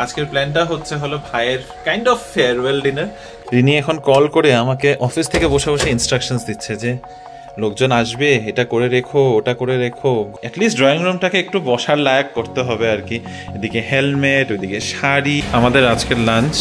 আজকের প্ল্যানটা হচ্ছে হলো ভাইয়ের kind of farewell dinner. Rini এখন কল করে আমাকে অফিস থেকে বসে বসে ইনস্ট্রাকশনস দিচ্ছে যে লোকজন আসবে, এটা করে রেখো, ওটা করে রেখো। অ্যাটলিস্ট ড্রয়িং রুমটাকে একটু বসার লায়ক করতে হবে আর কি। এদিকে হেলমেট, ওইদিকে শাড়ি। আমাদের আজকের লাঞ্চ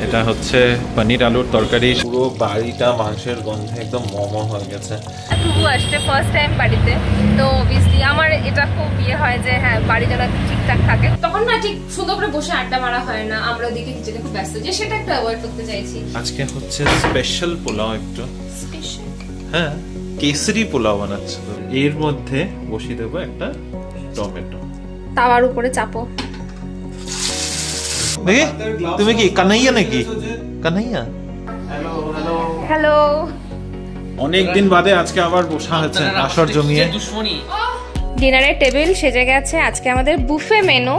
এটা হচ্ছে পনির আলুর তরকারি। পুরো বাড়িটা মাংসের গন্ধে একদম মম হয়ে গেছে। খুব আসছে ফার্স্ট টাইম বাড়িতে, তো অবভিয়াসলি আমার এটা খুব ইয়ে হয় যে হ্যাঁ বাড়ি যেন ঠিকঠাক থাকে, তখন না ঠিক সুন্দর করে বসে আড্ডা মারা হয় না। আমরা ওদিকে কিচেনে খুব ব্যস্ত, যে সেটা একটু অ্যাভয়েড করতে চাইছি। আজকে হচ্ছে স্পেশাল পোলাও, একটু স্পেশাল, হ্যাঁ কেসরি পোলাও বানাচ্ছে। এর মধ্যে বসিয়ে দেবো একটা টমেটো, তাওয়ার উপরে চাপো। দেখি তুমি কি কানাইয়া নাকি? কানাইয়া হ্যালো, অনেকদিন বাদে আজকে আবার বসা হচ্ছে আসর জমিয়ে। ডিনারের টেবিল সেজে গেছে। আজকে আমাদের বুফে মেনু।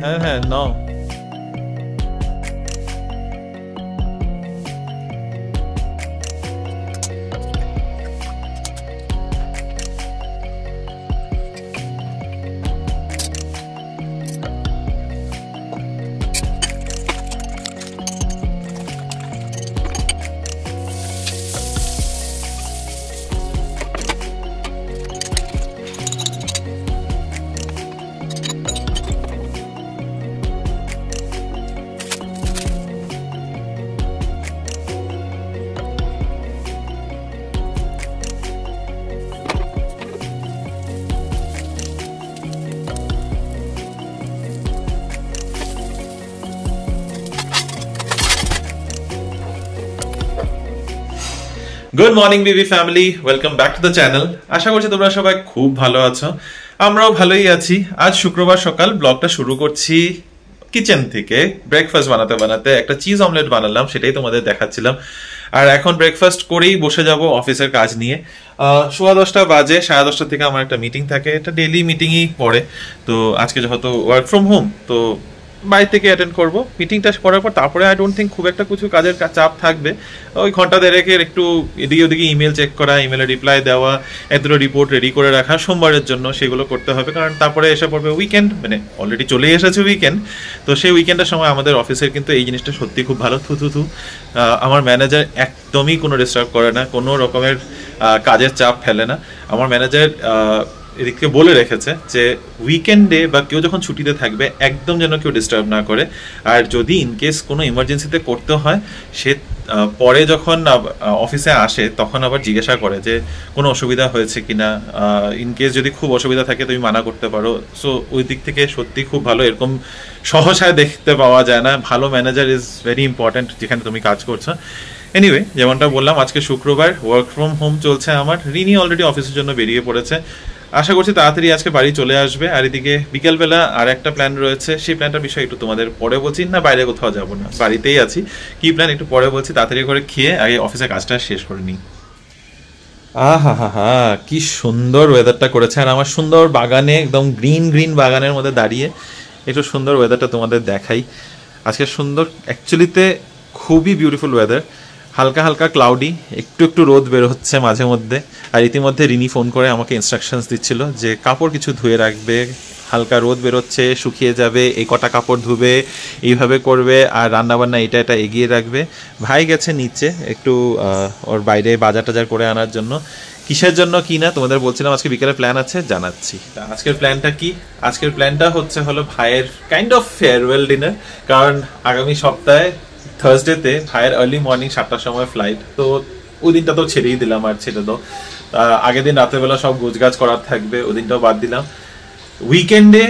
হ্যাঁ হ্যাঁ নাও। Good morning baby family, welcome back to the channel. আশা করছি তোমরা সবাই খুব ভালো আছো, আমরাও ভালোই আছি। আজ শুক্রবার সকাল, ব্লগটা শুরু করছি কিচেন থেকে। ব্রেকফাস্ট বানাতে বানাতে একটা চিজ অমলেট বানালাম, সেটাই তোমাদের দেখাচ্ছিলাম। আর এখন ব্রেকফাস্ট করেই বসে যাব অফিসের কাজ নিয়ে। 10:15 বাজে, 10:30 থেকে আমার একটা মিটিং থাকে, এটা ডেইলি মিটিংই পড়ে। তো আজকে যেহেতু ওয়ার্ক ফ্রম হোম, তো বাড়ি থেকে অ্যাটেন্ড করবো। মিটিংটা করার পর তারপরে আই ডোন্ট থিঙ্ক খুব একটা কিছু কাজের চাপ থাকবে। ওই ঘন্টা দেড়েকের একটু এদিকে ওদিকে ইমেল চেক করা, ইমেলে রিপ্লাই দেওয়া, এতটা রিপোর্ট রেডি করে রাখা সোমবারের জন্য, সেগুলো করতে হবে। কারণ তারপরে এসে পড়বে উইকেন্ড, মানে অলরেডি চলে এসেছে উইকেন্ড। তো সেই উইকেন্ডের সময় আমাদের অফিসের কিন্তু এই জিনিসটা সত্যি খুব ভালো। থু আমার ম্যানেজার একদমই কোনো ডিস্টার্ব করে না, কোনো রকমের কাজের চাপ ফেলে না। আমার ম্যানেজার এদিকে বলে রেখেছে যে উইকেন্ডে বা কেউ যখন ছুটিতে থাকবে একদম যেন কেউ ডিস্টার্ব না করে। আর যদি ইনকেস কোনো ইমার্জেন্সিতে করতে হয়, সে পরে যখন অফিসে আসে তখন আবার জিজ্ঞাসা করে যে কোনো অসুবিধা হয়েছে কিনা। ইনকেস যদি খুব অসুবিধা থাকে তুমি মানা করতে পারো। সো ওই দিক থেকে সত্যি খুব ভালো, এরকম সহসায় দেখতে পাওয়া যায় না। ভালো ম্যানেজার ইজ ভেরি ইম্পর্ট্যান্ট যেখানে তুমি কাজ করছো। এনিওয়ে, যেমনটা বললাম আজকে শুক্রবার, ওয়ার্ক ফ্রম হোম চলছে আমার। রিনি অলরেডি অফিসের জন্য বেরিয়ে পড়েছে, আশা করছি তাড়াতাড়ি আজকে বাড়ি চলে আসবে। আর এদিকে বিকেলবেলা আর একটা প্ল্যান রয়েছে, সেই প্ল্যানটার বিষয়ে একটু তোমাদের পরে বলছি। না বাইরে কোথাও যাবো না, বাড়িতেই আছি। কি প্ল্যান একটু পরে বলছি, তাড়াতাড়ি করে খেয়ে আগে অফিসের কাজটা শেষ করে নিই। আহা হা হা, কি সুন্দর ওয়েদারটা করেছে। আর আমার সুন্দর বাগানে, একদম গ্রিন গ্রিন বাগানের মধ্যে দাঁড়িয়ে একটু সুন্দর ওয়েদারটা তোমাদের দেখাই। আজকে সুন্দর, অ্যাকচুয়ালিতে খুবই বিউটিফুল ওয়েদার। হালকা হালকা ক্লাউডি, একটু একটু রোদ বের হচ্ছে মাঝে মধ্যে। আর ইতিমধ্যে রিনি ফোন করে আমাকে ইনস্ট্রাকশনস দিচ্ছিল যে কাপড় কিছু ধুয়ে রাখবে, হালকা রোদ বেরোচ্ছে, শুকিয়ে যাবে, এই কটা কাপড় ধুবে, এইভাবে করবে। আর রান্নাবান্না এটা এগিয়ে রাখবে। ভাই গেছে নিচে একটু ওর বাইরে বাজার টাজার করে আনার জন্য। কিসের জন্য কি না তোমাদের বলছিলাম, আজকে বিকেলে প্ল্যান আছে, জানাচ্ছি। আজকের প্ল্যানটা কি? আজকের প্ল্যানটা হচ্ছে হলো ভাইয়ের কাইন্ড অফ ফেয়ারওয়েল ডিনার। কারণ আগামী সপ্তাহে থার্সডেতে ভাইয়ের আর্লি মর্নিং 7টার সময় ফ্লাইট। তো ওই দিনটা তো ছেড়েই দিলাম, আর ছেড়ে দাও। আগের দিন রাতেরবেলা সব গোছগাছ করার থাকবে, ওই দিনটাও বাদ দিলাম। উইকেন্ডে,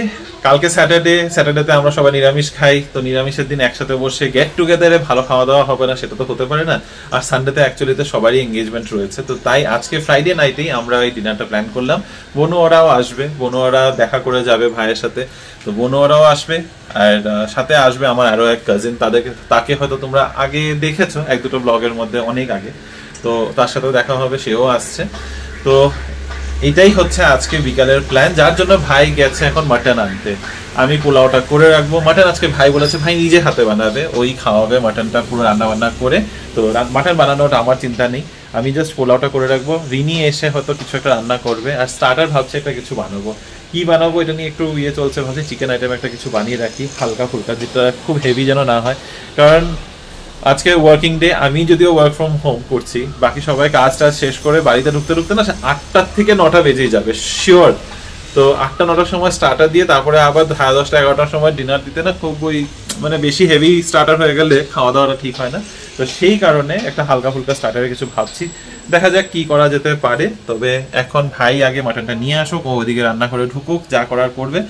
কালকে স্যাটারডেতে আমরা সবাই নিরামিষ খাই। তো নিরামিষের দিন একসাথে বসে গেট টুগেদারে ভালো খাওয়া দাওয়া হবে না, সেটা তো হতে পারে না। আর সানডেতে অ্যাকচুয়ালিতে সবারই এঙ্গেজমেন্ট রয়েছে। তো তাই আজকে ফ্রাইডে নাইটেই আমরা এই ডিনারটা প্ল্যান করলাম। বনুয়ারাও আসবে, বনুয়ারা দেখা করে যাবে ভাইয়ের সাথে। তো বনুয়ারাও আসবে, আর সাথে আসবে আমার আরো এক কাজিন। তাকে হয়তো তোমরা আগে দেখেছো 1-2 ব্লগের মধ্যে, অনেক আগে। তো তার সাথেও দেখা হবে, সেও আসছে। তো এটাই হচ্ছে আজকে বিকালের প্ল্যান, যার জন্য ভাই গেছে এখন মাটন আনতে। আমি পোলাওটা করে রাখবো। মাটন আজকে ভাই বলেছে ভাই নিজে হাতে বানাবে, ওই খাওয়াবে মাটনটা পুরো রান্না বান্না করে। তো মাটন বানানোটা আমার চিন্তা নেই। আমি জাস্ট পোলাওটা করে রাখবো, রিনি এসে হয়তো কিছু একটা রান্না করবে, আর স্টার্টার ভাবছি একটা কিছু বানাবো। কি বানাবো এটা নিয়ে একটু চলছে, ভাবছি চিকেন আইটেম একটা কিছু বানিয়ে রাখি হালকা ফুলকা, যেটা খুব হেভি যেন না হয়। কারণ আজকে ওয়ার্কিং ডে, আমি যদিও ওয়ার্ক ফ্রম হোম করছি, বাকি সবাই কাজ টাজ শেষ করে বাড়িতে ঢুকতে ঢুকতে না 8টা থেকে 9টা বেজেই যাবে শিওর। তো 8টা 9টার সময় স্টার্টার দিয়ে তারপরে আবার 10:30 11টার সময় ডিনার দিতে না খুব ওই মানে বেশি হেভি স্টার্টার হয়ে গেলে খাওয়া দাওয়াটা ঠিক হয় না। তো সেই কারণে একটা হালকা ফুলকা স্টার্টারে কিছু ভাবছি, দেখা যাক কি করা যেতে পারে। তবে এখন ভাই আগে মাটনটা নিয়ে আসুক, ও ওইদিকে রান্না করে ঢুকুক, যা করার করবে,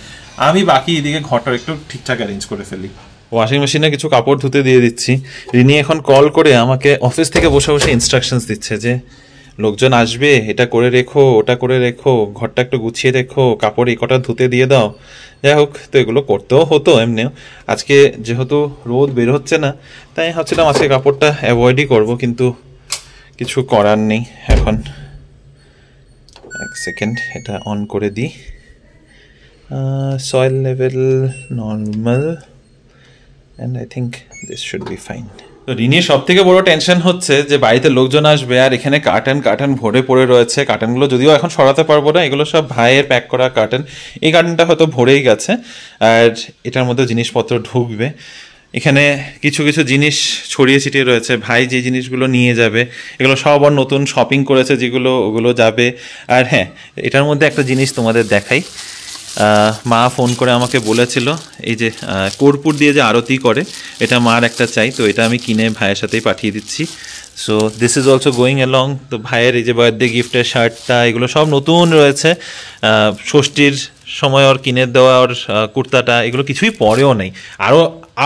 আমি বাকি এদিকে ঘরটা একটু ঠিকঠাক অ্যারেঞ্জ করে ফেলি। ওয়াশিং মেশিনে কিছু কাপড় ধুতে দিয়ে দিচ্ছি। রিনি এখন কল করে আমাকে অফিস থেকে বসে বসে ইনস্ট্রাকশনস দিচ্ছে যে লোকজন আসবে, এটা করে রেখো, ওটা করে রেখো, ঘরটা একটু গুছিয়ে রেখো, কাপড় এই কটা ধুতে দিয়ে দাও। যাই হোক, তো এগুলো করতেও হতো এমনিও। আজকে যেহেতু রোদ বের হচ্ছে না, তাই ভাবছিলাম আজকে কাপড়টা অ্যাভয়েডই করব, কিন্তু কিছু করার নেই। এখন এক সেকেন্ড এটা অন করে দিই। Soil level normal and I think this should be fine. তো রিনির সব থেকে বড় টেনশন হচ্ছে যে বাড়িতে লোকজন আসবে আর এখানে কার্টন ভরে পড়ে রয়েছে। কার্টনগুলো যদিও এখন সরাতে পারবো না, এগুলো সব ভাইয়ের প্যাক করা কার্টন। এই কার্টনটা হয়তো ভরেই গেছে আর এটার মধ্যে জিনিসপত্র ঢুকবে। এখানে কিছু কিছু জিনিস ছড়িয়ে ছিটিয়ে রয়েছে, ভাই যে জিনিসগুলো নিয়ে যাবে এগুলো সব আর নতুন শপিং করেছে যেগুলো, ওগুলো যাবে। আর হ্যাঁ, এটার মধ্যে একটা জিনিস তোমাদের দেখাই। মা ফোন করে আমাকে বলেছিল এই যে কর্পূর দিয়ে যে আরতি করে, এটা মার একটা চাই, তো এটা আমি কিনে ভাইয়ের সাথেই পাঠিয়ে দিচ্ছি। So this is also going along. তো ভাইয়ের এই যে বার্থডে গিফটের শার্টটা, এগুলো সব নতুন রয়েছে। ষষ্ঠীর সময় ওর কিনে দেওয়া ওর কুর্তাটা, এগুলো কিছুই পরেও নেই।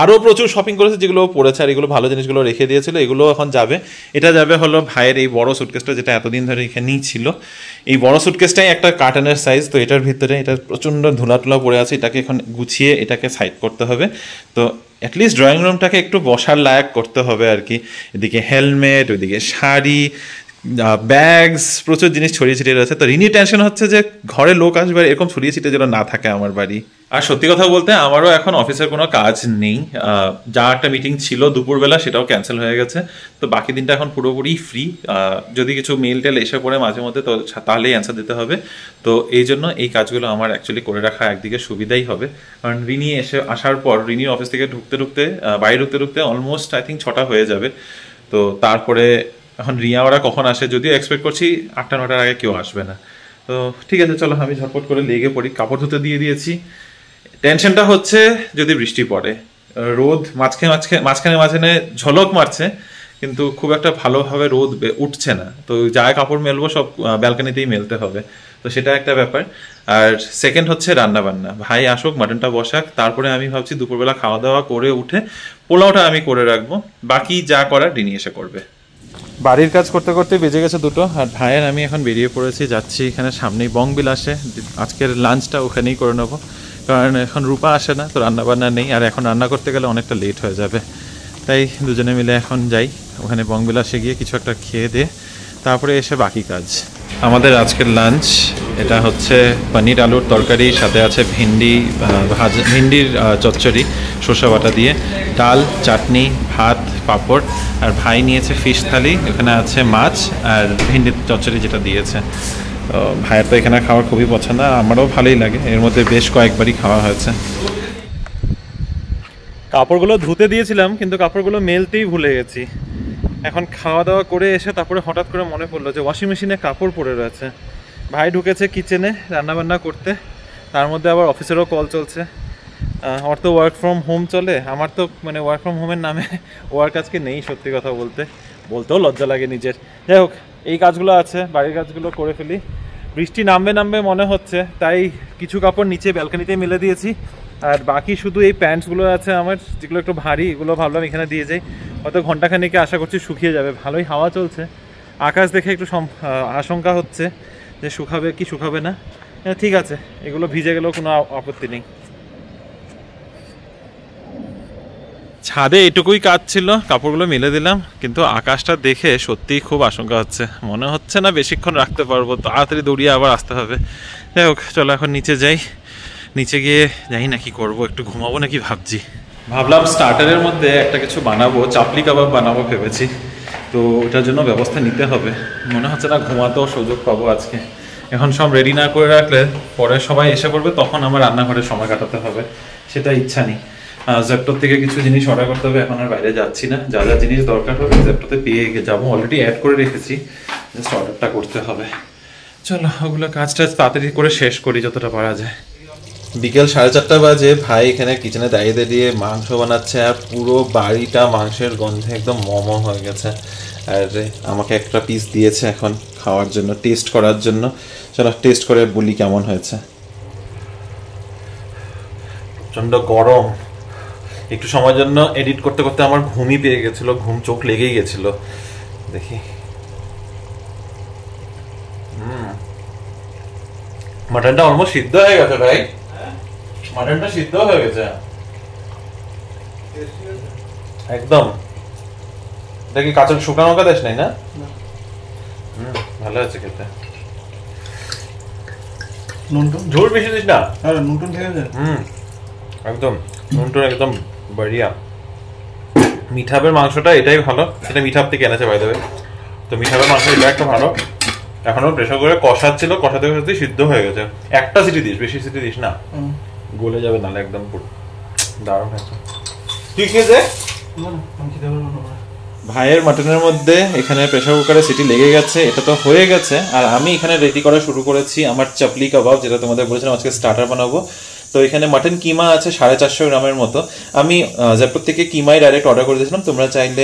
আরও প্রচুর শপিং করেছে যেগুলো পড়েছে, আর এগুলো ভালো জিনিসগুলো রেখে দিয়েছিল, এগুলো এখন যাবে। এটা যাবে হলো ভাইয়ের এই বড় সুটকেসটা, যেটা এতদিন ধরে এখানেই ছিল। এই বড় সুটকেসটাই একটা কার্টনের সাইজ, তো এটার ভিতরে এটা প্রচণ্ড ধুলাটুলা পড়ে আছে, এটাকে এখন গুছিয়ে এটাকে সাইড করতে হবে। তো অ্যাটলিস্ট ড্রয়িং রুমটাকে একটু বসার লায়ক করতে হবে আর কি। এদিকে হেলমেট, ওইদিকে শাড়ি, ব্যাগস, প্রচুর জিনিস ছড়িয়ে ছিটিয়ে রয়েছে। তো রিনি টেনশন হচ্ছে যে ঘরে লোক আসবে আর এরকম ছড়িয়ে ছিটিয়ে যেন না থাকে আমার বাড়ি। আর সত্যি কথা বলতে আমারও এখন অফিসের কোনো কাজ নেই। যা একটা মিটিং ছিল দুপুরবেলা, সেটাও ক্যান্সেল হয়ে গেছে। তো বাকি দিনটা এখন পুরোপুরি ফ্রি। যদি কিছু মেল টেল এসে পড়ে মাঝে মধ্যে, তো তাহলেই অ্যান্সার দিতে হবে। তো এই জন্য এই কাজগুলো আমার অ্যাকচুয়ালি করে রাখা একদিকে সুবিধাই হবে। কারণ রিনি আসার পর, রিনির অফিস থেকে বাড়ি ঢুকতে ঢুকতে অলমোস্ট আই থিঙ্ক 6টা হয়ে যাবে। তো তারপরে এখন রিয়া ওরা কখন আসে, যদিও এক্সপেক্ট করছি 8টা 9টার আগে কেউ আসবে না। তো ঠিক আছে, চলো আমি ঝটপট করে লেগে পড়ি। কাপড় ধুতে দিয়ে দিয়েছি। টেনশনটা হচ্ছে যদি বৃষ্টি পড়ে, রোদ মাঝখানে ঝলক মারছে, কিন্তু খুব একটা ভালোভাবে রোদ উঠছে না। তো যা কাপড় মেলবো সব ব্যালকনিতেই মেলতে হবে, তো সেটা একটা ব্যাপার। আর সেকেন্ড হচ্ছে রান্না বান্না। ভাই আসুক, মাটনটা বসাক, তারপরে আমি ভাবছি দুপুরবেলা খাওয়া দাওয়া করে উঠে পোলাওটা আমি করে রাখবো, বাকি যা করার রিনি এসে করবে। বাড়ির কাজ করতে করতে বেজে গেছে 2টো, আর ভাইয়ের আমি এখন বেরিয়ে পড়েছি, যাচ্ছি এখানে সামনেই বংবিলাসে। আজকের লাঞ্চটা ওখানেই করে নেবো, কারণ এখন রূপা আসে না, তো রান্নাবান্না নেই, আর এখন রান্না করতে গেলে অনেকটা লেট হয়ে যাবে। তাই দুজনে মিলে এখন যাই ওখানে বংবিলাসে, গিয়ে কিছু একটা খেয়ে দিয়ে তারপরে এসে বাকি কাজ। আমাদের আজকের লাঞ্চ এটা হচ্ছে পনির আলুর তরকারি, সাথে আছে ভিন্ডির চচ্চড়ি শসা বাটা দিয়ে, ডাল, চাটনি, ভাত, পাঁপড়, আর ভাই নিয়েছে ফিশ থালি, এখানে আছে মাছ আর ভিন্ডির চচ্চড়ি যেটা দিয়েছে। তো ভাইয়ের তো এখানে খাওয়ার খুবই পছন্দ, আমারও ভালোই লাগে, এর মধ্যে বেশ কয়েকবারই খাওয়া হয়েছে। কাপড়গুলো ধুতে দিয়েছিলাম, কিন্তু কাপড়গুলো মেলতেই ভুলে গেছি। এখন খাওয়া দাওয়া করে এসে তারপরে হঠাৎ করে মনে পড়লো যে ওয়াশিং মেশিনে কাপড় পড়ে রয়েছে। ভাই ঢুকেছে কিচেনে রান্নাবান্না করতে, তার মধ্যে আবার অফিসেরও কল চলছে। ওর তো ওয়ার্ক ফ্রম হোম চলে, আমার তো মানে ওয়ার্ক ফ্রম হোমের নামে ওয়ার্ক আজকে নেই, সত্যি কথা বলতেও লজ্জা লাগে নিজের। যাই হোক, এই কাজগুলো আছে, বাড়ির কাজগুলো করে ফেলি। বৃষ্টি নামবে মনে হচ্ছে, তাই কিছু কাপড় নিচে ব্যালকনিতে মেলে দিয়েছি, আর বাকি শুধু এই প্যান্টসগুলো আছে আমার, যেগুলো একটু ভারী, এগুলো ভাবলাম এখানে দিয়ে যাই, হয়তো ঘন্টাখানেকে আশা করছি শুকিয়ে যাবে। ভালোই হাওয়া চলছে, আকাশ দেখে একটু আশঙ্কা হচ্ছে যে শুকাবে কি শুকাবে না। ঠিক আছে, এগুলো ভিজে গেলেও কোনো আপত্তি নেই। ছাদে এটুকুই কাজ ছিল, কাপড়গুলো মেলে দিলাম, কিন্তু আকাশটা দেখে সত্যিই খুব আশঙ্কা হচ্ছে, মনে হচ্ছে না বেশিক্ষণ রাখতে পারবো, তাড়াতাড়ি দৌড়িয়ে আবার আসতে হবে। যাই হোক, চলো এখন নিচে যাই, নিচে গিয়ে জানি না কি করবো, একটু ঘুমাবো নাকি ভাবলাম স্টার্টারের মধ্যে একটা কিছু বানাবো, চাপলি কাবাব বানাবো ভেবেছি। তো ওটার জন্য ব্যবস্থা নিতে হবে। মনে হচ্ছে না ঘুমাতেও সুযোগ পাবো আজকে। এখন সব রেডি না করে রাখলে পরে সবাই এসে পড়বে, তখন আমার রান্নাঘরে সময় কাটাতে হবে, সেটা ইচ্ছা নেই। জেপ্টোর থেকে কিছু জিনিস অর্ডার করতে হবে, এখন আর বাইরে যাচ্ছি না। যা যা জিনিস দরকার হবে জেপ্টোতে পেয়ে যাবো, অলরেডি অ্যাড করে রেখেছি, জাস্ট অর্ডারটা করতে হবে। চলো ওগুলো কাজটা তাড়াতাড়ি করে শেষ করি যতটা পারা যায়। বিকেল 4:30 বাজে ভাই এখানে কিচেনে দাঁড়িয়ে দাঁড়িয়ে মাংস বানাচ্ছে, আর পুরো বাড়িটা মাংসের গন্ধে একদম মমো হয়ে গেছে। আর আমাকে একটা পিস দিয়েছে এখন খাওয়ার জন্য, টেস্ট করার জন্য। চলো টেস্ট করে বলি কেমন হয়েছে। প্রচণ্ড গরম, একটু সময়ের জন্য এডিট করতে করতে আমার ঘুমই পেয়ে গেছিল, ঘুম চোখ লেগেই গেছিল। দেখি, মাটনটা অলমোস্ট সিদ্ধ হয়ে গেছে ভাই, মাটনটা সিদ্ধ হয়ে গেছে একদম। এটা কি কাঁচা শুকনো লঙ্কা দেশ নাই না? ভালো আছে খেতে। ঝোল বেশি দিস না, নুনটুন ঠিক আছে। একদম নুনটুন একদম বড়িয়া। মিঠাবের মাংসটা এটাই ভালো, এটা মিঠাব থেকে এনেছে বাই দ্য ওয়ে। তো মিঠাবের মাংস এটা একটা ভালো। এখনো প্রেসার করে কষাচ্ছিল, কষাতে কষাতে সিদ্ধ হয়ে গেছে। একটা সিটি দিস, বেশি সিটি দিস না, গলে যাবে নালে একদম পুরো। দারুণ হয়েছে। তুই খেয়ে ভাইয়ের মাটনের মধ্যে এখানে প্রেসার কুকারে সিটি লেগে গেছে, এটা তো হয়ে গেছে। আর আমি এখানে রেডি করা শুরু করেছি আমার চাপলি কাবাব, যেটা তোমাদের বলেছিলাম আজকে স্টার্টার বানাবো। তো এখানে মাটন কিমা আছে 450 গ্রামের মতো। আমি জেপ্টোর থেকে কিমাই ডাইরেক্ট অর্ডার করে দিয়েছিলাম, তোমরা চাইলে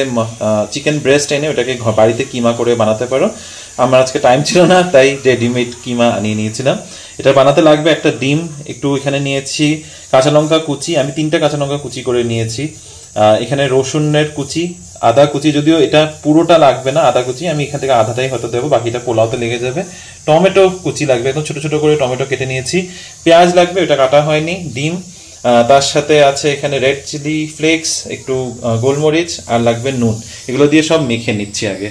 চিকেন ব্রেস্ট এনে ওটাকে বাড়িতে কিমা করে বানাতে পারো। আমার আজকে টাইম ছিল না, তাই রেডিমেড কিমা আনিয়ে নিয়েছিলাম। এটা বানাতে লাগবে একটা ডিম, একটু এখানে নিয়েছি কাঁচা লঙ্কা কুচি, আমি 3টা কাঁচা লঙ্কা কুচি করে নিয়েছি। এখানে রসুনের কুচি, আদা কুচি, যদিও এটা পুরোটা লাগবে না আদা কুচি, আমি এখান থেকে আধাটাই হয়তো দেবো, বাকিটা পোলাওতে লেগে যাবে। টমেটো কুচি লাগবে, একদম ছোট ছোট করে টমেটো কেটে নিয়েছি। পেঁয়াজ লাগবে, ওটা কাটা হয়নি। ডিম, তার সাথে আছে এখানে রেড চিলি ফ্লেক্স, একটু গোলমরিচ, আর লাগবে নুন। এগুলো দিয়ে সব মেখে নিচ্ছি আগে।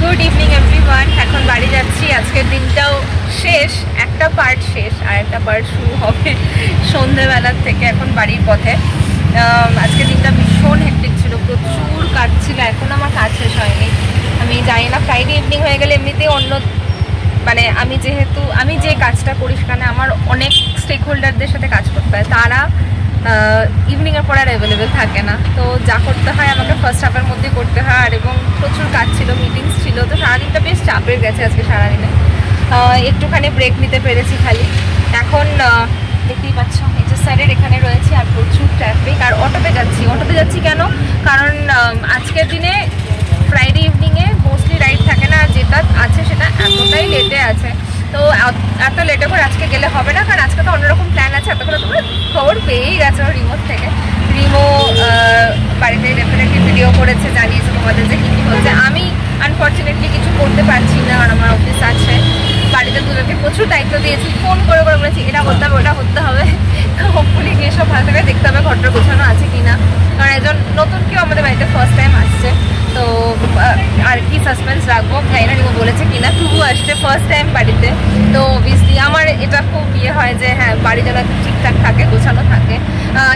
গুড ইভিনিং এভরিওয়ান, এখন বাড়ি যাচ্ছি। আজকের দিনটাও শেষ, একটা পার্ট শেষ, আর একটা পার্ট শুরু হবে সন্ধ্যেবেলার থেকে। এখন বাড়ির পথে। আজকের দিনটা ভীষণ হেক্টিক ছিল, প্রচুর কাজ ছিল, এখন আমার কাজ শেষ হয়নি। আমি জানি না, ফ্রাইডে ইভিনিং হয়ে গেলে এমনিতেই অন্য, মানে আমি যে কাজটা করি সেখানে আমার অনেক স্টেক হোল্ডারদের সাথে কাজ করতে হয়, তারা ইভিনিংয়ের পর আর অ্যাভেলেবেল থাকে না। তো যা করতে হয় আমাকে ফার্স্ট হাফের মধ্যে করতে হয়, আর এবং প্রচুর কাজ ছিল, মিটিংস ছিল, তো সারাদিনটা বেশ চাপের গেছে আজকে সারাদিনে। একটুখানি ব্রেক নিতে পেরেছি খালি। এখন দেখতেই পাচ্ছ নিচের সাইডের এখানে রয়েছে, আর প্রচুর ট্রাফিক। আর অটোতে যাচ্ছি কেন? কারণ আজকের দিনে ফ্রাইডে ইভিনিংয়ে মোস্টলি রাইড থাকে না, আর যেটা আছে সেটা এতটাই লেটে আছে। তো এত লেটে করে আজকে গেলে হবে না, কারণ আজকে তো অন্যরকম প্ল্যান আছে। এতক্ষণ তোমরা খবর পেয়েই গেছো রিমোট থেকে। রিমো বাড়িতে ডেফিনেটলি ভিডিও করেছে, জানিয়েছে তোমাদের যে কী কী হচ্ছে। আমি আনফর্চুনেটলি কিছু করতে পারছি না, কারণ আমার অফিস আছে। বাড়িতে দুজনকে প্রচুর দায়িত্ব দিয়েছি, ফোন করে করে বলেছি এটা করতে হবে ওটা করতে হবে। হোপফুলি গিয়ে সব ভালো করে দেখতে হবে ঘরটা গোছানো আছে কি না, কারণ একজন নতুন কেউ আমাদের বাড়িতে ফার্স্ট টাইম আসছে। তো আর কি সাসপেন্স রাখবো জানি না, রিমো বলেছে কিনা, টুকু আসছে ফার্স্ট টাইম বাড়িতে। তো অবভিয়াসলি আমার এটা খুব হয় যে হ্যাঁ বাড়ি যেন ঠিকঠাক থাকে, গোছানো থাকে।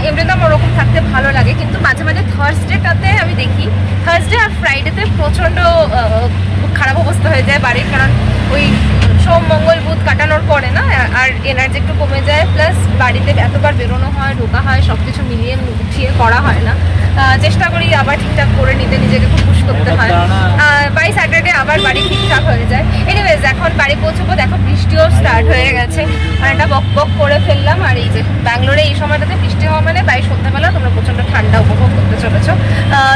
এমনিতে আমার ওরকম থাকতে ভালো লাগে, কিন্তু মাঝে মাঝে থার্সডেটাতে আমি দেখি, থার্সডে আর ফ্রাইডেতে প্রচণ্ড খারাপ অবস্থা হয়ে যায় বাড়ির, কারণ ওই সোম মঙ্গল বুধ কাটানোর পরে না আর এনার্জি একটু কমে যায়, প্লাস বাড়িতে এতবার বেরোনো হয়, ঢোকা হয়, সব কিছু মিলিয়ে গুছিয়ে করা হয় না। চেষ্টা করি আবার ঠিকঠাক করে নিতে, নিজেকে খুব পুশ করতে হয়। বাই স্যাটারডে আবার বাড়ি ঠিকঠাক হয়ে যায়। এনিওয়েজ এখন বাড়ি পৌঁছবো, দেখো বৃষ্টিও স্টার্ট হয়ে গেছে, আর একটা বক বক করে ফেললাম। আর এই যে ব্যাঙ্গালোরে এই সময়টাতে বৃষ্টি হওয়া মানে বাই সন্ধ্যাবেলা তোমরা প্রচণ্ড ঠান্ডা উপভোগ করতে চলেছো,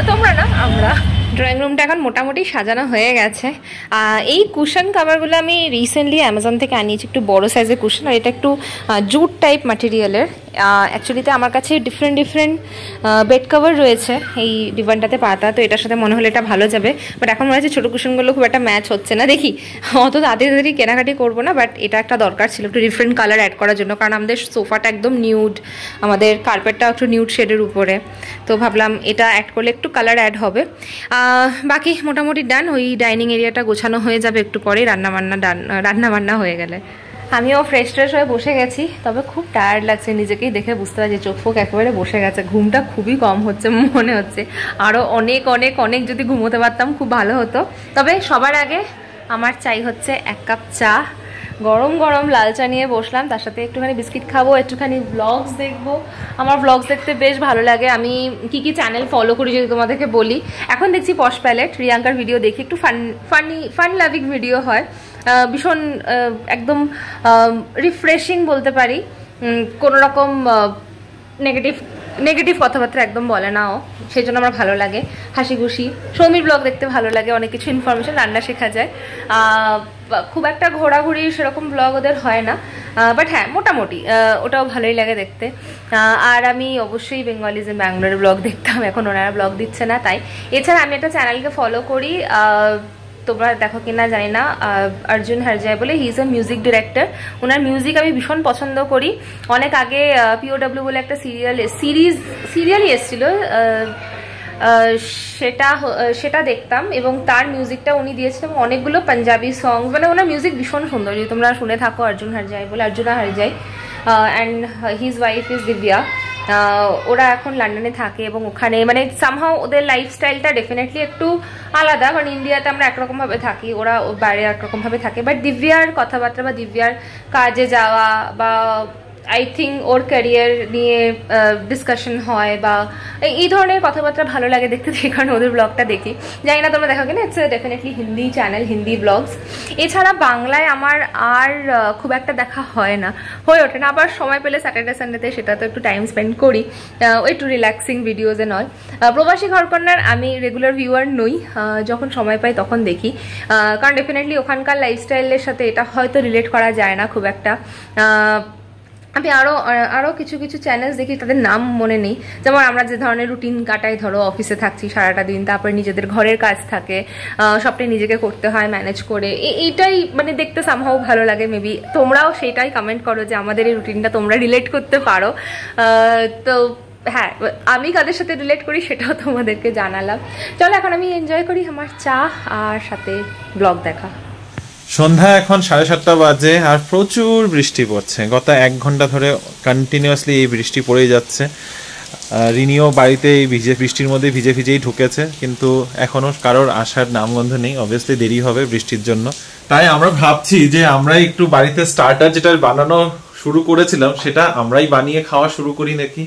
তোমরা না আমরা। ড্রয়িং রুমটা এখন মোটামুটি সাজানো হয়ে গেছে। এই কুশন কাভারগুলো আমি রিসেন্টলি অ্যামাজন থেকে আনিয়েছি, একটু বড় সাইজের কুশন, আর এটা একটু জুট টাইপ ম্যাটেরিয়ালের। অ্যাকচুয়ালিতে আমার কাছে ডিফারেন্ট বেড কভার রয়েছে এই ডিভানটাতে পাতা, তো এটার সাথে মনে হলে এটা ভালো যাবে। বাট এখন মনে হচ্ছে ছোটো কুশনগুলো খুব একটা ম্যাচ হচ্ছে না, দেখি অত তাড়াতাড়ি কেনাকাটি করবো না। বাট এটা একটা দরকার ছিল একটু ডিফারেন্ট কালার অ্যাড করার জন্য, কারণ আমাদের সোফাটা একদম নিউড, আমাদের কার্পেটটা একটু নিউড শেডের উপরে, তো ভাবলাম এটা অ্যাড করলে একটু কালার অ্যাড হবে। বাকি মোটামুটি ডান, ওই ডাইনিং এরিয়াটা গোছানো হয়ে যাবে একটু পরেই, রান্নাবান্না হয়ে গেলে। আমিও ফ্রেশ হয়ে বসে গেছি, তবে খুব টায়ার্ড লাগছে, নিজেকেই দেখে বুঝতে পারছি চোখ ফোক একেবারে বসে গেছে, ঘুমটা খুবই কম হচ্ছে মনে হচ্ছে। আরও অনেক অনেক অনেক যদি ঘুমোতে পারতাম খুব ভালো হতো। তবে সবার আগে আমার চাই হচ্ছে 1 কাপ চা, গরম গরম লাল চা নিয়ে বসলাম, তার সাথে একটুখানি বিস্কিট খাবো, একটুখানি ব্লগস দেখবো। আমার ব্লগস দেখতে বেশ ভালো লাগে। আমি কি কি চ্যানেল ফলো করি যদি তোমাদেরকে বলি, এখন দেখছি পশ প্যালেট, রিয়াঙ্কার ভিডিও দেখি, একটু ফান লাভিং ভিডিও হয়, ভীষণ একদম রিফ্রেশিং বলতে পারি, কোনো রকম নেগেটিভ কথাবার্তা একদম বলে না ও, সেই জন্য আমার ভালো লাগে। হাসি খুশি সৌমির ব্লগ দেখতে ভালো লাগে, অনেক কিছু ইনফরমেশন রান্না শেখা যায়। খুব একটা ঘোরাঘুরি সেরকম ব্লগ ওদের হয় না, বাট হ্যাঁ মোটামুটি ওটাও ভালোই লাগে দেখতে। আর আমি অবশ্যই বেঙ্গলিজম ব্যাঙ্গালোরের ব্লগ দেখতাম, এখন ওনারা ব্লগ দিচ্ছে না তাই। এছাড়া আমি একটা চ্যানেলকে ফলো করি, তোমরা দেখো কিনা জানি না, অর্জুন হারজাই বলে, he is a music director. Owner music আমি ভীষণ পছন্দ করি। অনেক আগে POW বলে একটা সিরিয়ালই এসেছিল, সেটা দেখতাম এবং তার মিউজিকটা উনি দিয়েছিলেন। অনেকগুলো পাঞ্জাবি সং, মানে ওনার মিউজিক ভীষণ সুন্দর, যদি তোমরা শুনে থাকো অর্জুন হারজাই বলে, Arjuna Harjai, and his wife is Divya. ওরা এখন লন্ডনে থাকে এবং ওখানে মানে সামহাও ওদের লাইফস্টাইলটা ডেফিনেটলি একটু আলাদা, কারণ ইন্ডিয়াতে আমরা একরকমভাবে থাকি, ওরা বাইরে একরকমভাবে থাকে। বাট দিব্যার কথাবার্তা বা দিব্যার কাজে যাওয়া বা আই থিঙ্ক ওর ক্যারিয়ার নিয়ে ডিসকাশন হয় বা এই ধরনের কথাবার্তা ভালো লাগে দেখতে, সেই কারণে ওদের ব্লগটা দেখি। জানি না তোমরা দেখো কিনা, it's definitely Hindi channel, Hindi blogs. এছাড়া বাংলায় আমার আর খুব একটা দেখা হয় না, হয়ে ওঠে না। আবার সময় পেলে স্যাটারডে সানডেতে সেটা তো একটু টাইম স্পেন্ড করি, একটু রিল্যাক্সিং ভিডিওজ এন্ড অল। প্রবাসী ঘরকন্যার আমি রেগুলার ভিউয়ার নই, যখন সময় পাই তখন দেখি, কারণ ডেফিনেটলি ওখানকার লাইফস্টাইলের সাথে এটা হয়তো রিলেট করা যায় না খুব একটা। আমি আরও কিছু চ্যানেলস দেখি, তাদের নাম মনে নেই। যেমন আমরা যে ধরনের রুটিন কাটাই, ধরো অফিসে থাকছি সারাটা দিন, তারপরে নিজেদের ঘরের কাজ থাকে, সবটাই নিজেকে করতে হয় ম্যানেজ করে, এইটাই মানে দেখতে সামহাও ভালো লাগে। মেবি তোমরাও সেটাই কমেন্ট করো যে আমাদের এই রুটিনটা তোমরা রিলেট করতে পারো। তো হ্যাঁ, আমি কাদের সাথে রিলেট করি সেটাও তোমাদেরকে জানালাম। চলো এখন আমি এনজয় করি আমার চা আর সাথে ব্লগ দেখা। সন্ধ্যা এখন 7:30 বাজে আর প্রচুর বৃষ্টি পড়ছে। গত 1 ঘন্টা ধরে কন্টিনিউয়াসলি এই বৃষ্টি পড়েই যাচ্ছে। রিনিও বাড়িতে এই বৃষ্টির মধ্যে ভিজেই ঢুকেছে, কিন্তু এখনো কারোর আসার নামগন্ধ নেই। অবভিয়াসলি দেরি হবে বৃষ্টির জন্য, তাই আমরা ভাবছি যে আমরাই একটু বাড়িতে স্টার্টার যেটা বানানো শুরু করেছিলাম সেটা আমরাই বানিয়ে খাওয়া শুরু করি নাকি,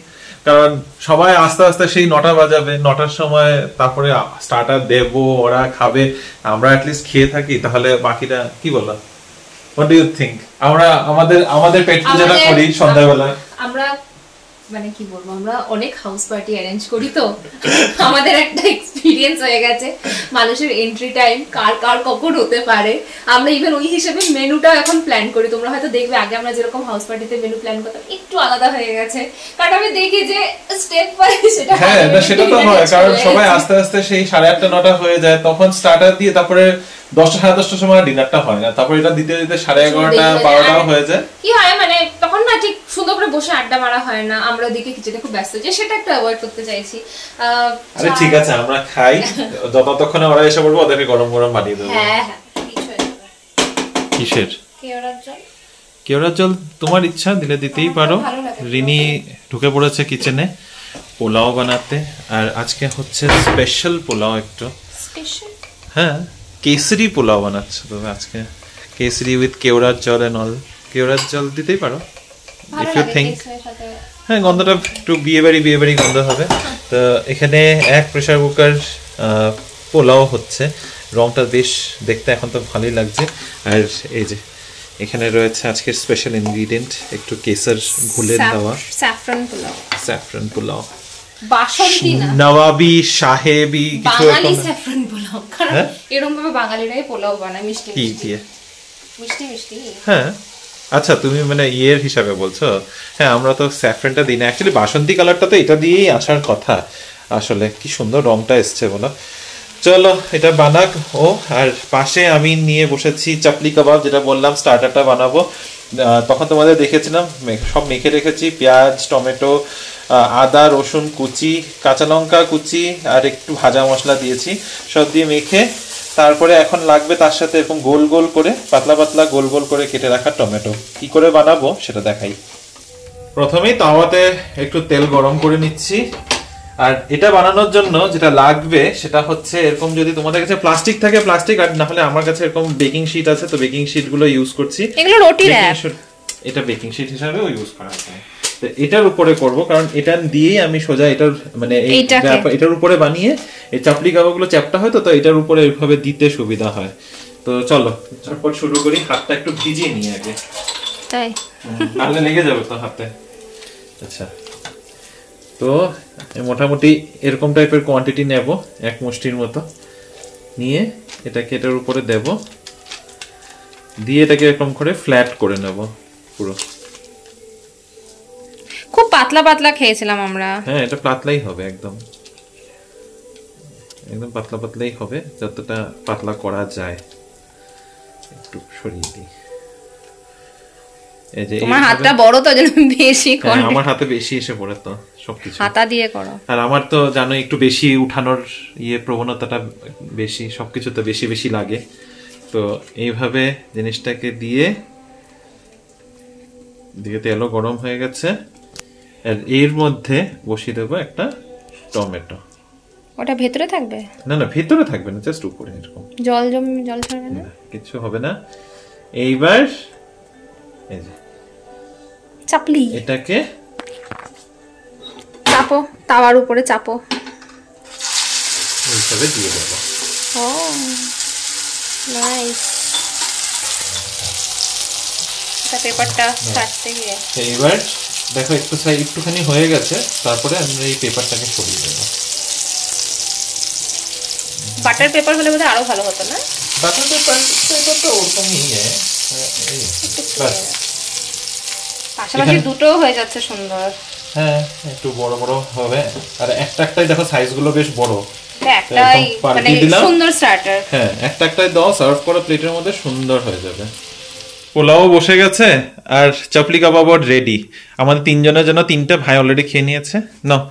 কারণ সবাই আস্তে আস্তে সেই 9টা বাজাবে, 9টার সময় তারপরে স্টার্টার দেব, ওরা খাবে, আমরা অ্যাটলিস্ট খেয়ে থাকি, তাহলে বাকিটা কি বলো? What do you think? আমরা আমাদের পেট পূজাটা করি সন্ধ্যাবেলা, আমরা মানে কি বলবো, আমরা অনেক হাউস পার্টি অ্যারেঞ্জ করি, তো আমাদের একটা এক্সপিরিয়েন্স হয়ে গেছে মানুষের এন্ট্রি টাইম কার কখন হতে পারে। আমরা ইভেন ওই হিসেবে মেনুটা এখন প্ল্যান করি। তোমরা হয়তো দেখবে আগে আমরা যেরকম হাউস পার্টিতে মেনু প্ল্যান করতাম একটু আলাদা হয়ে গেছে, কারণ আমি দেখি যে স্টেপ বাই সেটা, হ্যাঁ সেটা তো হয়, কারণ সবাই আস্তে আস্তে সেই 8:30 9টা হয়ে যায়, তখন স্টার্টার দিয়ে তারপরে 10টা 10:30টার সময় ডিনারটা হয় না, তারপর এটা দিতে 11:30 12টা হয়ে যায়। কি হয় মানে তখন না ঠিক সুন্দর করে বসে আড্ডা মারা হয় না, আমরা ওদিকে কিচেনে খুব ব্যস্ত, যে সেটা একটু অ্যাভয়েড করতে চাইছি। আরে ঠিক আছে, আমরা খাই, যতক্ষণে ওরা এসে পড়বে ওদেরকে গরম গরম বানিয়ে দেবো। হ্যাঁ কিসের কেওড়ার জল? তোমার ইচ্ছা, দিলে দিতেই পারো। রিনি ঢুকে পড়েছে কিচেনে পোলাও বানাতে, আর আজকে হচ্ছে স্পেশাল পোলাও, একটু হ্যাঁ কেসরি পোলাও বানাচ্ছে। তবে আজকে কেসরি উইথ কেওড়ার জল এন্ড অল। কেওড়ার জল দিতেই পারো ইফ ইউ থিঙ্ক। হ্যাঁ, গন্ধটা একটু বিয়ে বাড়ি গন্ধ হবে। তো এখানে এক প্রেসার কুকার পোলাও হচ্ছে, রংটা বেশ দেখতে এখন তো ভালোই লাগছে। আর এই যে এখানে রয়েছে আজকের স্পেশাল ইনগ্রিডিয়েন্ট, একটু কেসার ঘুলে দেওয়া স্যাফরন পোলাও, বাসন্তী না নবাবি সাহেবি কিছু বাঙালি স্যাফরন পোলাও, কারণ এরকম ভাবে বাঙালিরাই পোলাও বানায় মিষ্টি মিষ্টি। হ্যাঁ আচ্ছা, তুমি মানে ইয়ের হিসাবে বলছো? হ্যাঁ, আমরা তো স্যাফরনটা দিই না, অ্যাকচুয়ালি বাসন্তী কালারটা তো এটা দিয়েই আসার কথা। আসলে কি সুন্দর রংটা এসছে বলো। চলো এটা বানাক ও, আর পাশে আমি নিয়ে বসেছি চাপলি কাবাব, যেটা বললাম স্টার্টারটা বানাবো। তখন তোমাদের দেখেছিলাম সব মেখে রেখেছি, পেঁয়াজ, টমেটো, আদা, রসুন কুচি, কাঁচা লঙ্কা কুচি আর একটু ভাজা মশলা দিয়েছি, সব দিয়ে মেখে তারপরে এখন লাগবে তার সাথে এরকম গোল গোল করে পাতলা পাতলা গোল গোল করে কেটে রাখা টমেটো। কি করে বানাবো সেটা দেখাই। প্রথমেই তাওয়াতে একটু তেল গরম করে নিচ্ছি। আর এটা বানানোর জন্য যেটা লাগবে সেটা হচ্ছে এরকম, যদি তোমাদের কাছে প্লাস্টিক থাকে প্লাস্টিক, আর না হলে আমার কাছে এরকম বেকিং শীট আছে, তো বেকিং শীট গুলো ইউজ করছি। এগুলো রুটি র‍্যাপ, এটা বেকিং শীট হিসেবেও ইউজ করা যায়। তো এটার উপরে করব, কারণ এটা দিয়েই আমি সোজা এটার মানে এটার উপরে বানিয়ে এই চাপলি কাবাবগুলো চ্যাপটা হয়, তো এটার উপরে এইভাবে দিতে সুবিধা হয়। তো চলো ঝটপট শুরু করি। হাতটা একটু ভিজিয়ে নিই আগে, তাই তাহলে লেগে যাবে তো হাতে। আচ্ছা, তো মোটামুটি এরকম টাইপের কোয়ান্টিটি নেব, এক মুষ্টির মতো নিয়ে এটাকে এটার উপরে দেব, দিয়ে এটাকে এরকম করে ফ্ল্যাট করে নেব পুরো। খুব পাতলা পাতলা খেয়েছিলাম আমরা। হ্যাঁ, এটা পাতলাই হবে, একদম একদম পাতলা পাতলাই হবে, যতটা পাতলা করা যায়। একটু সরিয়ে দিই। এই যে তোমার হাতটা বড় তো যেন বেশি করে। আমার হাতে বেশি এসে পড়ে তো সবকিছু। হাতা দিয়ে করো। আর আমার তো জানো একটু বেশি উঠানোর প্রবণতাটা বেশি, সবকিছুতে বেশি বেশি লাগে। তো এইভাবে জিনিসটাকে দিয়ে দিকে তেলও গরম হয়ে গেছে। আর এর মধ্যে বসিয়ে দেবো একটা টমেটো। ওটা ভেতরে থাকবে? না না, ভেতরে থাকবে না, জাস্ট উপরে এরকম। জল ছাড়বে না, কিছু হবে না। এইবার এই যে চাপলি, এটাকে চাপো, তাওয়ার উপরে চাপো, এইভাবে দিয়ে দেবো। ও নাইস। এটা পেপারটা ছাড়তে গিয়ে এইবার দেখো একটুখানি হয়ে গেছে, তারপরে আমরা এই পেপারটাকে সরিয়ে দেবো। বাটার পেপার হলে বোধহয় আরো ভালো হতো না? বাটার পেপার তো ওরকমই পাশাপাশি দুটো হয়ে যাচ্ছে সুন্দর। হ্যাঁ, একটু বড় বড় হবে। আর একটাই দেখো সাইজগুলো বেশ বড়, একটাই মানে সুন্দর স্টার্টার। হ্যাঁ, একটাই দাও, সার্ভ করো প্লেটের মধ্যে, সুন্দর হয়ে যাবে। পোলাও বসে গেছে আর চাপলি কাবাব রেডি। আমাদের তিনজনের জন্য তিনটা, ভাই অলরেডি খেয়ে নিয়েছে। নাও,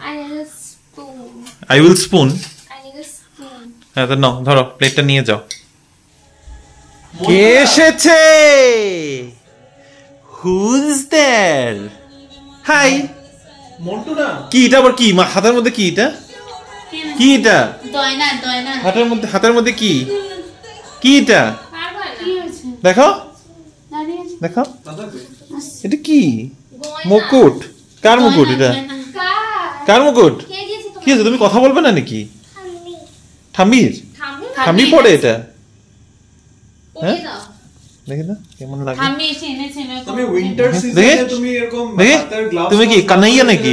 আই উইল স্পুন। হ্যাঁ, তো নাও, ধরো প্লেটটা নিয়ে যাও। কে এসেছে? হুজ দেয়ার? হাই মন্টু না? কি এটা আবার? কি হাতের মধ্যে? কি এটা? কি এটা? দয়না। হাতের মধ্যে কি? কি এটা? দেখো দেখো, এটা কি? মুকুট? কার মুকুট এটা? কার মুকুট? কি আছে? তুমি কথা বলবে না নাকি? ঠাম্মির? ঠাম্মি পড়ে এটা? হ্যাঁ, দেখি না কেমন লাগে। তুমি কি কানাইয়া নাকি?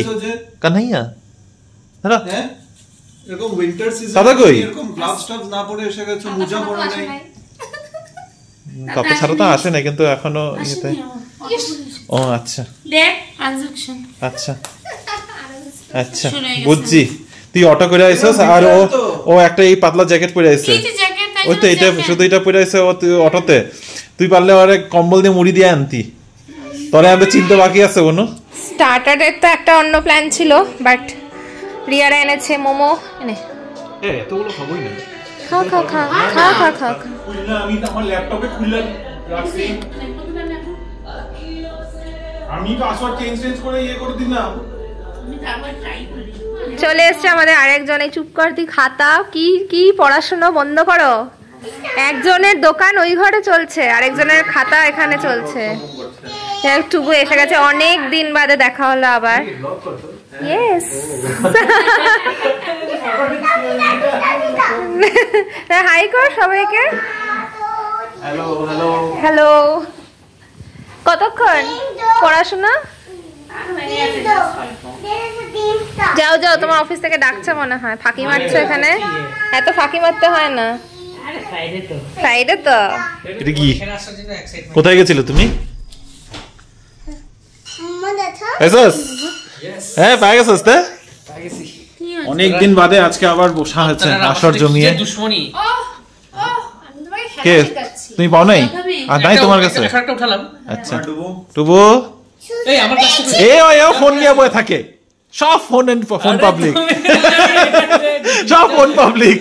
কানাইয়া দাদা কই? কাপড় ছাড়া তো আসে না, কিন্তু এখনো ইয়েতে। ও আচ্ছা আচ্ছা আচ্ছা, বুঝছি। তুই অটো করে আইসস, আর ও একটা এই পাতলা জ্যাকেট পরে আইছে। ওই তো এটা, শুধু এটা পরে আইছে অটোতে। তুই পারলে আরে কম্বল দিয়ে মুড়ি দিয়ে আনতি, তোরে আমাদের চিন্তা বাকি আছে। কোনো স্টার্টারের তো একটা অন্য প্ল্যান ছিল, বাট রিয়ারা এনেছে মোমো। এনে এতগুলো খাবোই না। খাও খাও খাও খাও খাও খাও। আমি তো আমার ল্যাপটপে খুলে রাখছি, আমি পাসওয়ার্ড চেঞ্জ করে করে দিলাম। চলে এসছে আমাদের আরেকজন। এই চুপ কর তুই, খাতা কি কি পড়াশোনা বন্ধ করো। একজনের দোকান ওই ঘরে চলছে, আরেকজনের খাতা এখানে চলছে। টুকু এসে গেছে, অনেক দিন বাদে দেখা হলো আবার। ইয়েস, হাই কর সবাইকে। Hello hello hello. কতক্ষণ পড়াশোনা? যাও যাও, তোমার অফিস থেকে ডাকছে মনে হয়। ফাঁকি মারছো এখানে? এত ফাঁকি মারতে হয় না। ফ্রাইডে তো। এটা কি? কোথায় গেছিলে তুমি? হ্যাঁ, পাই গেছিস তো? অনেকদিন বাদে আজকে আবার বসা হচ্ছে আসর জমিয়ে। কে তুমি পাও নাই? আর নাই তোমার কাছে? আচ্ছা, টুবু ফোন নিয়ে বয়ে থাকে। সব ফোন পাবলিক, সব ফোন পাবলিক।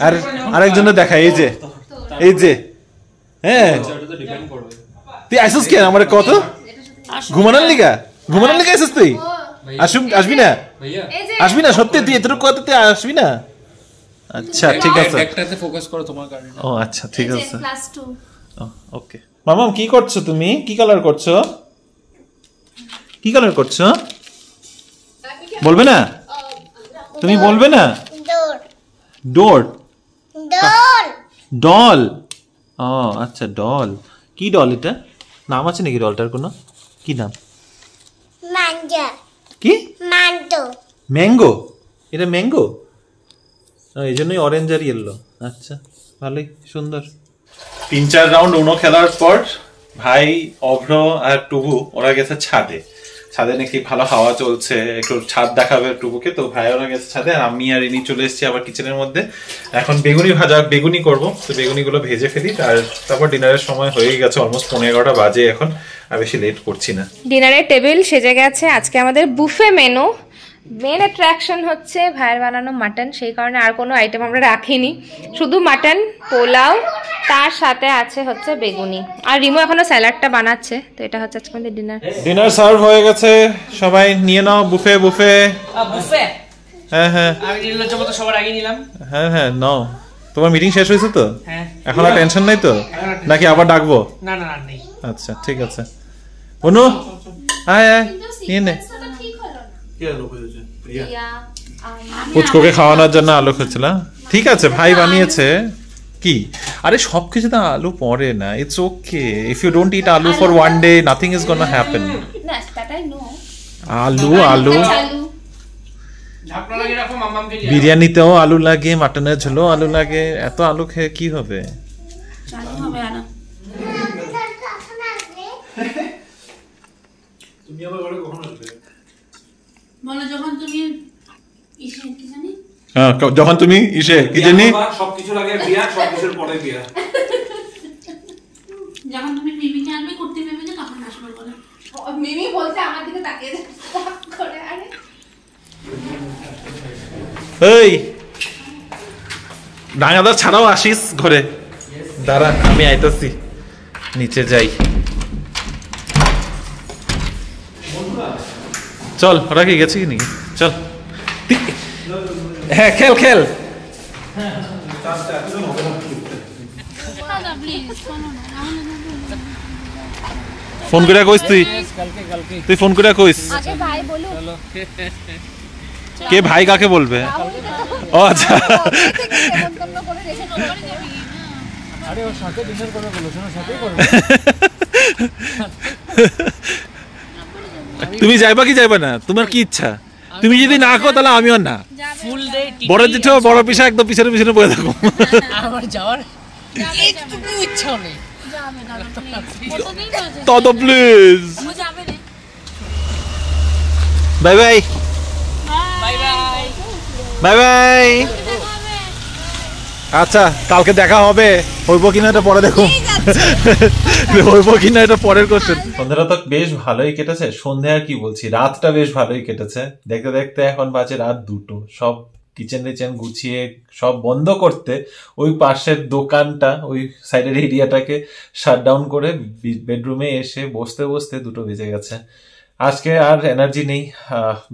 আর আরেকজনের দেখা, এই যে হ্যাঁ তুই আইসিস কেন আমার কত ঘুমানোর লিগা আইসিস তুই? আসবি না সত্যি? তুই এতটুকু কথা তুই আসবি না? আচ্ছা ঠিক আছে, একটাতে ফোকাস করো তোমার কারণে। ও আচ্ছা ঠিক আছে। ওকে মামাম কি করছো তুমি? কি কালার করছো? বলবে না তুমি? বলবে না? ডোর ডল। ও আচ্ছা ডল। কি ডল এটা? নাম আছে নাকি ডলটার কোনো? কি নাম? কি ম্যাঙ্গো? এটা ম্যাঙ্গো, এই জন্যই অরেঞ্জ আর ইয়েলো। আচ্ছা ভালোই সুন্দর। 3-4 রাউন্ড উনো খেলার পর ভাই, অভ্র আর টুবু ওরা গেছে ছাদে নাকি ভালো হাওয়া চলছে, একটু ছাদ দেখাবে টুবুকে, তো ভাই ওরা গেছে ছাদে, আর আমি আর ইনি চলে এসেছি আবার কিচেনের মধ্যে। এখন বেগুনি করবো, তো বেগুনিগুলো ভেজে ফেলি, আর তারপর ডিনারের সময় হয়ে গেছে, অলমোস্ট 11:30 বাজে এখন, আর বেশি লেট করছি না। ডিনারের টেবিল সেজে গেছে। আজকে আমাদের বুফে মেনু। মেন অ্যাট্রাকশন হচ্ছে ভাইয়ের বানানো মাটন, সেই কারণে আর কোনো আইটেম আমরা রাখিনি, শুধু মাটন পোলাও, তার সাথে আছে হচ্ছে বেগুনি, আর রিমো এখনো স্যালাডটা বানাচ্ছে। তো এটা হচ্ছে আজকে আমাদের ডিনার সার্ভ হয়ে গেছে, সবাই নিয়ে নাও বুফে। হ্যাঁ আমি নির্লজ্জ মতো সবার আগে নিলাম। হ্যাঁ নাও। তোমার মিটিং শেষ হয়েছে তো? হ্যাঁ। এখন আর টেনশন নাই তো নাকি? আবার ডাকবো? না নেই। আচ্ছা ঠিক আছে। অনু আয় নিয়ে নে। পুচকোকে খাওয়ানোর জন্য আলু খুঁজছিলাম। ঠিক আছে ভাই বানিয়েছে। কি আরে সবকিছুতে আলু পড়ে না, it's okay. If you don't eat aloo for one day, nothing is gonna happen. আলু বিরিয়ানিতেও আলু লাগে, মাটনের ঝোলেও আলু লাগে, এত আলু খেয়ে কি হবে? তুমি আবার ঘরে কখন আসবে? বলো যখন তুমি ইসে কি জানি? হ্যাঁ যখন তুমি ইসে কি জানি? সবকিছু লাগে বিয়া, সবকিছুর পরে বিয়া। যখন তুমি মিমিকে আনবে করতে মিমিকে তখন আসবে বলে। মিমি বলতে আমার দিকে তাকিয়ে করে। আরে এই ডাঙাদার ছাড়াও আসিস ঘরে? দাঁড়া আমি আইতাছি, নিচে যাই। চল ওরা কি গেছে কি নাকি? চল হ্যাঁ খেল। ফোন করে কইস তুই ফোন করে কইস কে ভাই কাকে বলবে? ও আচ্ছা আরে ওর সাথে ডিনার করে বলো, শোনো সাথেই করবে। তুমি যাইবা কি যাইবা না? তোমার কি ইচ্ছা? তুমি যদি না কো তাহলে আমিও না। ফুল ডে বড় জেঠো বড় পিসা একদম পিছনে পড়ে থাকো। আমার যাওয়ার একটু ইচ্ছা নেই। যাবে না প্লিজ। তো প্লিজ। যাবে রে। Bye bye. আচ্ছা কালকে দেখা হবে, হইব কিনা এটা পরে দেখো। হইব কিনা এটা পরের কোশ্চেন। সন্ধ্যাটা তো বেশ ভালোই কেটেছে, সন্ধ্যা আর কি বলছি, রাতটা বেশ ভালোই কেটেছে। দেখতে দেখতে এখন বাজে রাত 2টো। সব কিচেন গুছিয়ে সব বন্ধ করতে ওই পাশের দোকানটা, ওই সাইডের এরিয়াটাকে শাটডাউন করে বেডরুমে এসে বসতে 2টো বেজে গেছে। আজকে আর এনার্জি নেই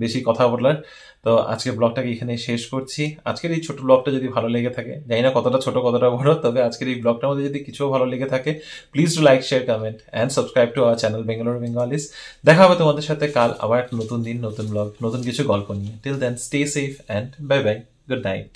বেশি কথা বলার, তো আজকে ব্লগটাকে এখানে শেষ করছি। আজকের এই ছোট ব্লগটা যদি ভালো লেগে থাকে, জানি না কতটা ছোট কতটা বড়, তবে আজকের এই ব্লগটার মধ্যে যদি কিছু ভালো লেগে থাকে, please do like, share, comment and subscribe to our channel Bengaluru Bengalese. দেখা হবে তোমাদের সাথে কাল আবার একটা নতুন দিন, নতুন ব্লগ, নতুন কিছু গল্প নিয়ে। Till then stay safe and bye bye, good night.